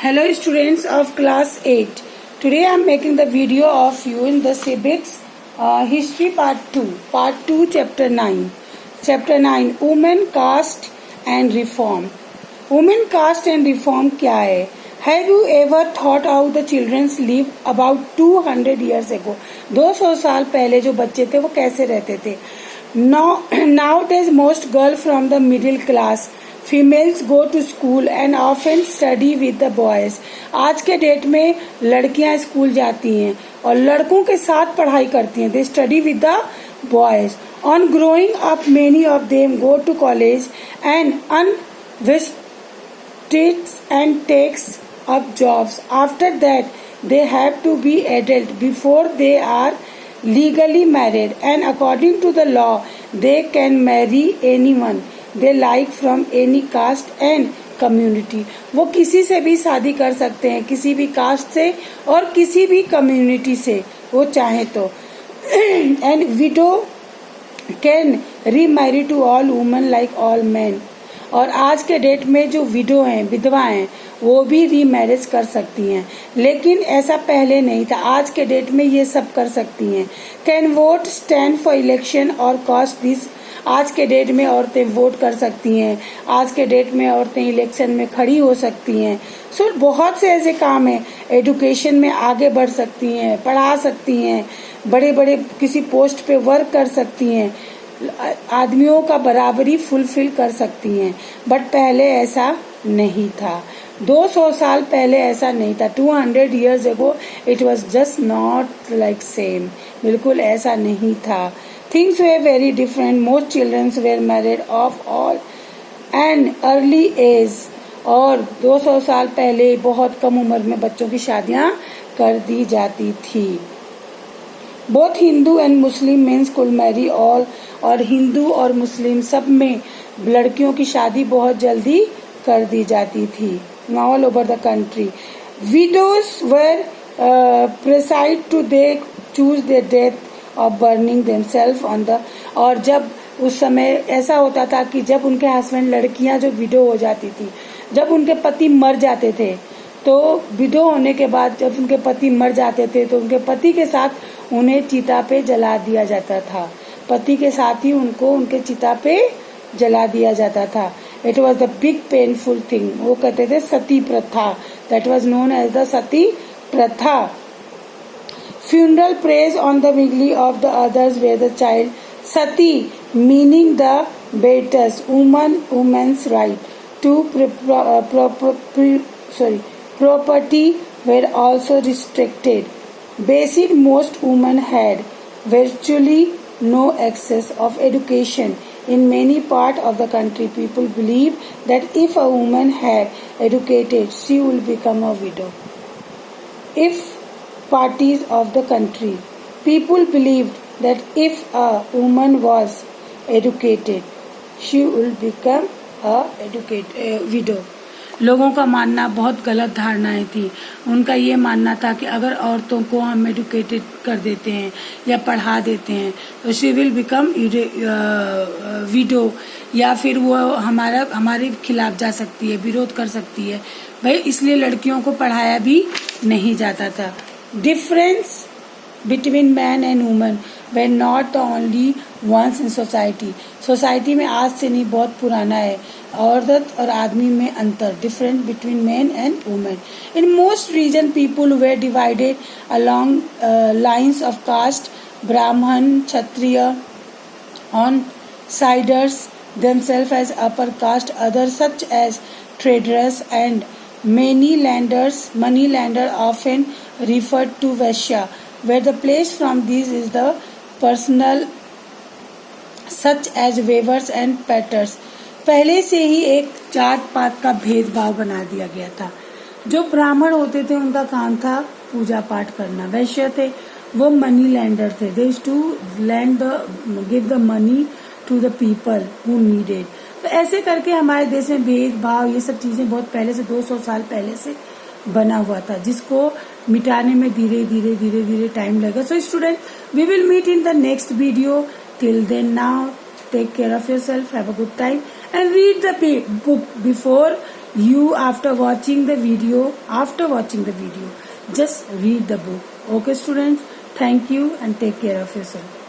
Hello students of class 8. Today I am making the video of you in the civics history part 2 chapter 9. Chapter 9 Women caste and reform. Women caste and reform क्या है? Have you ever thought how the children live about 200 years ago? 200 साल पहले जो बच्चे थे वो कैसे रहते थे? Nowadays most girls from the middle class females go to school and often study with the boys. आज के डेट में लड़कियां स्कूल जाती हैं और लड़कों के साथ पढ़ाई करती हैं. They study with the boys. On growing up many of them go to college and unvisited and takes up jobs. After that they have to be adult before they are legally married, and according to the law they can marry anyone they like from any caste and community. वो किसी से भी शादी कर सकते हैं, किसी भी कास्ट से और किसी भी कम्युनिटी से वो चाहे तो. and widow can remarry to all women like all men. और आज के डेट में जो विडो हैं, विधवा हैं, वो भी रीमैरिज कर सकती हैं, लेकिन ऐसा पहले नहीं था. आज के डेट में ये सब कर सकती हैं. Can vote, stand for election और कॉस्ट दिस. आज के डेट में औरतें वोट कर सकती हैं, आज के डेट में औरतें इलेक्शन में खड़ी हो सकती हैं. सो बहुत से ऐसे काम हैं. एजुकेशन में आगे बढ़ सकती हैं, पढ़ा सकती हैं, बड़े बड़े किसी पोस्ट पे वर्क कर सकती हैं, आदमियों का बराबरी फुलफिल कर सकती हैं. बट पहले ऐसा नहीं था. 200 साल पहले ऐसा नहीं था. 200 years ago it was just not like same. बिल्कुल ऐसा नहीं था. Things were very different. Most children were married of all an early age. और 200 साल पहले बहुत कम उम्र में बच्चों की शादियां कर दी जाती थी. Both Hindu and Muslim mens could marry all. और हिंदू और मुस्लिम सब में लड़कियों की शादी बहुत जल्दी कर दी जाती थी. All over the country widows were preside to they choose their death और बर्निंग देमसेल्फ ऑन द. और जब उस समय ऐसा होता था कि जब उनके हस्बैंड, लड़कियां जो विडो हो जाती थी, जब उनके पति मर जाते थे, तो विडो होने के बाद जब उनके पति मर जाते थे तो उनके पति के साथ उन्हें चिता पे जला दिया जाता था. पति के साथ ही उनको उनके चिता पे जला दिया जाता था. It was the big painful thing. वो कहते थे Sati Pratha. That was known as the Sati Pratha. Funeral praise on the wiggly of the others where the child. Sati meaning the betters women's right to property were also restricted. Basic, most women had virtually no access of education. In many parts of the country, people believed that if a woman had educated, she will become a widow. If parties of the country, people believed that if a woman was educated, she will become a widow. लोगों का मानना, बहुत गलत धारणाएं थी. उनका ये मानना था कि अगर औरतों को हम एडुकेटेड कर देते हैं या पढ़ा देते हैं तो शी विल बिकम विडो, या फिर वो हमारे खिलाफ जा सकती है, विरोध कर सकती है. भाई इसलिए लड़कियों को पढ़ाया भी नहीं जाता था. Difference between man and women were not the only ones in society. Society में आज से नहीं, बहुत पुराना है. औरत और आदमी में अंतर, different between man and women. In most region people were divided along lines of caste. Brahmin, Kshatriya considers themselves as upper caste, others such as traders and money lender often referred to Vaishya, where the place from these is the personal such as weavers and painters. पहले से ही एक जात पात का भेदभाव बना दिया गया था. जो ब्राह्मण होते थे उनका काम था पूजा पाठ करना. वैश्य थे वो मनी लैंडर थे. They used to give the money to the people who needed. तो ऐसे करके हमारे देश में भेदभाव, ये सब चीजें बहुत पहले से 200 साल पहले से बना हुआ था, जिसको मिटाने में धीरे धीरे टाइम लगेगा. So student, we will meet in the next video. Till then, now take care of yourself, have a good time and read the book before you after watching the video, just read the book. Okay students, thank you and take care of yourself.